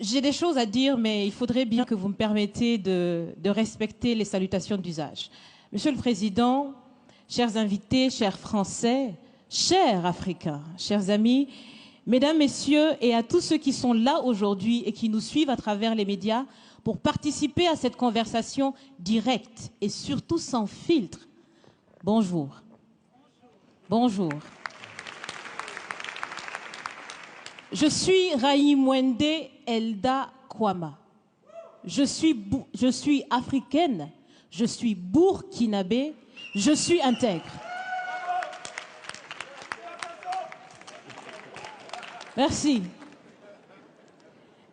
J'ai des choses à dire, mais il faudrait bien que vous me permettiez de respecter les salutations d'usage. Monsieur le Président, chers invités, chers Français, chers Africains, chers amis, Mesdames, Messieurs, et à tous ceux qui sont là aujourd'hui et qui nous suivent à travers les médias pour participer à cette conversation directe et surtout sans filtre. Bonjour. Bonjour. Je suis Raïmwende Elda Kwama. Je suis africaine, je suis burkinabé, je suis intègre. Merci.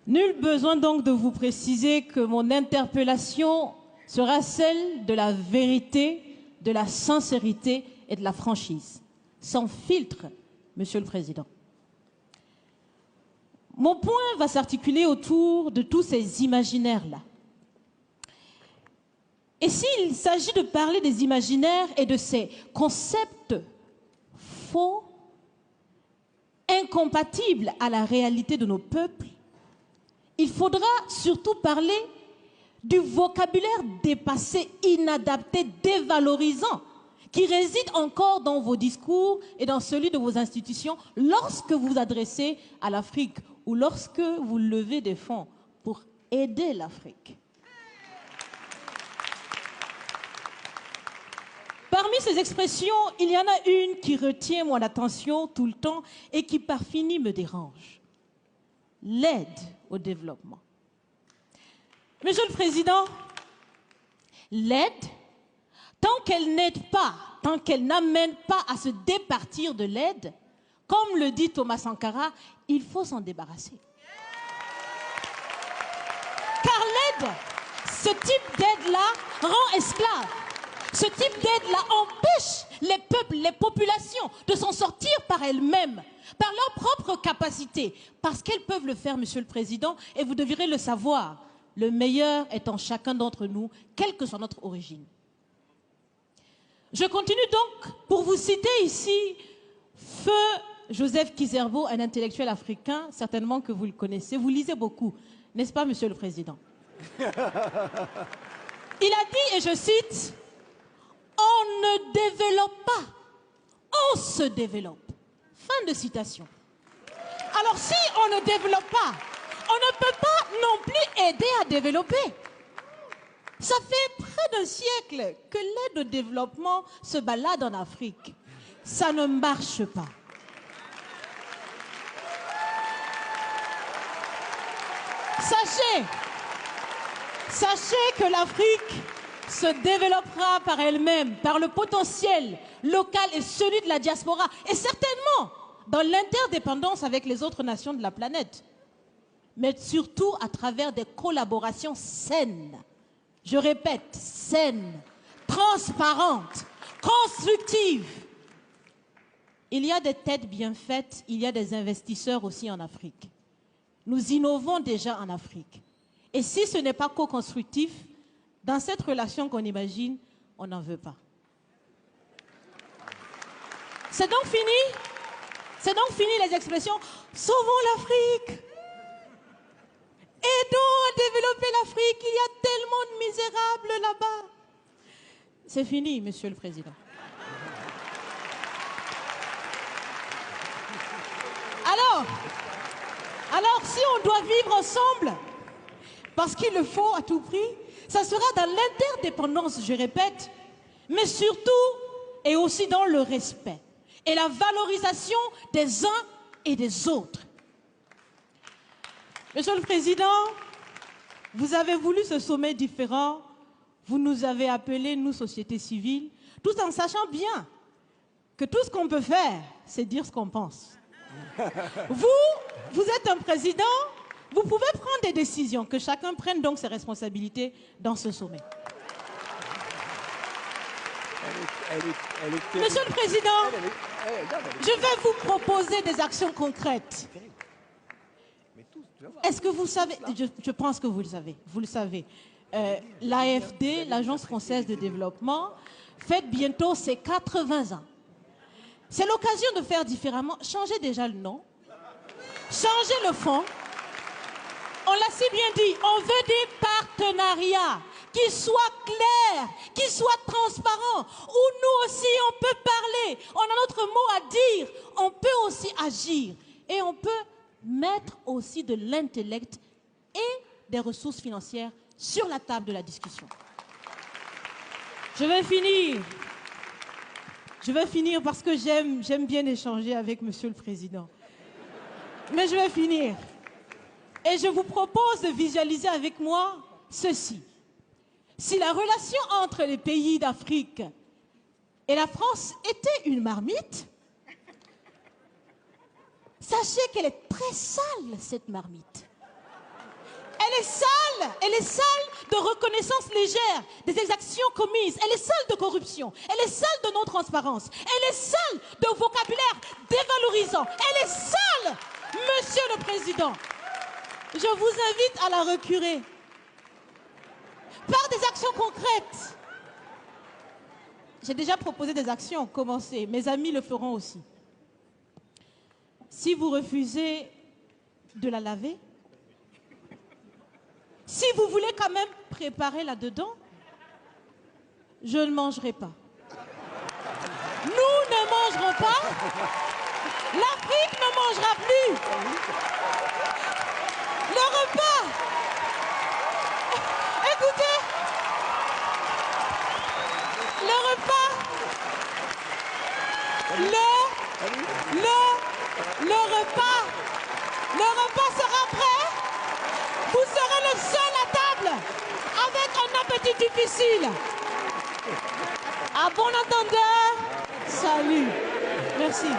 Nul besoin donc de vous préciser que mon interpellation sera celle de la vérité, de la sincérité et de la franchise. Sans filtre, Monsieur le Président. Mon point va s'articuler autour de tous ces imaginaires-là. Et s'il s'agit de parler des imaginaires et de ces concepts faux, incompatibles à la réalité de nos peuples, il faudra surtout parler du vocabulaire dépassé, inadapté, dévalorisant, qui réside encore dans vos discours et dans celui de vos institutions lorsque vous vous adressez à l'Afrique ou lorsque vous levez des fonds pour aider l'Afrique. Parmi ces expressions, il y en a une qui retient mon attention tout le temps et qui par fini me dérange. L'aide au développement. Monsieur le Président, l'aide, tant qu'elle n'aide pas, tant qu'elle n'amène pas à se départir de l'aide, comme le dit Thomas Sankara, il faut s'en débarrasser. Car l'aide, ce type d'aide-là rend esclave. Ce type d'aide-là empêche les peuples, les populations de s'en sortir par elles-mêmes, par leur propre capacité, parce qu'elles peuvent le faire, Monsieur le Président, et vous devrez le savoir, le meilleur est en chacun d'entre nous, quelle que soit notre origine. Je continue donc pour vous citer ici Feu Joseph Kizerbo, un intellectuel africain, certainement que vous le connaissez, vous lisez beaucoup, n'est-ce pas, Monsieur le Président? Il a dit, et je cite, « On ne développe pas, on se développe ». Fin de citation. Alors si on ne développe pas, on ne peut pas non plus aider à développer. Ça fait près d'un siècle que l'aide au développement se balade en Afrique. Ça ne marche pas. Sachez que l'Afrique se développera par elle-même, par le potentiel local et celui de la diaspora, et certainement dans l'interdépendance avec les autres nations de la planète, mais surtout à travers des collaborations saines. Je répète, saines, transparentes, constructives. Il y a des têtes bien faites, il y a des investisseurs aussi en Afrique. Nous innovons déjà en Afrique. Et si ce n'est pas co-constructif, dans cette relation qu'on imagine, on n'en veut pas. C'est donc fini? C'est donc fini les expressions « Sauvons l'Afrique ». Aidons à développer l'Afrique, il y a tellement de misérables là-bas. C'est fini, Monsieur le Président. Alors, si on doit vivre ensemble, parce qu'il le faut à tout prix, ça sera dans l'interdépendance, je répète, mais surtout et aussi dans le respect et la valorisation des uns et des autres. Monsieur le Président, vous avez voulu ce sommet différent, vous nous avez appelés, nous, société civile, tout en sachant bien que tout ce qu'on peut faire, c'est dire ce qu'on pense. Vous êtes un président, vous pouvez prendre des décisions, que chacun prenne donc ses responsabilités dans ce sommet. Monsieur le Président, je vais vous proposer des actions concrètes. Est-ce que vous savez, je pense que vous le savez, l'AFD, l'Agence française de développement, fête bientôt ses 80 ans. C'est l'occasion de faire différemment. Changez déjà le nom, changez le fond. On on l'a si bien dit, on veut des partenariats qui soient clairs, qui soient transparents, où nous aussi on peut parler, on a notre mot à dire, on peut aussi agir et on peut mettre aussi de l'intellect et des ressources financières sur la table de la discussion. Je vais finir parce que j'aime bien échanger avec Monsieur le Président. Mais je vais finir. Et je vous propose de visualiser avec moi ceci. Si la relation entre les pays d'Afrique et la France était une marmite, sachez qu'elle est très sale, cette marmite. Elle est sale de reconnaissance légère des exactions commises. Elle est sale de corruption. Elle est sale de non-transparence. Elle est sale de vocabulaire dévalorisant. Elle est sale, Monsieur le Président. Je vous invite à la recurer par des actions concrètes. J'ai déjà proposé des actions, commencez. Mes amis le feront aussi. Si vous refusez de la laver, si vous voulez quand même préparer là-dedans, je ne mangerai pas. Nous ne mangerons pas. L'Afrique ne mangera plus. Le repas. Écoutez. Le repas. Le repas sera prêt. Vous serez le seul à table avec un appétit difficile. À bon entendeur, salut. Merci.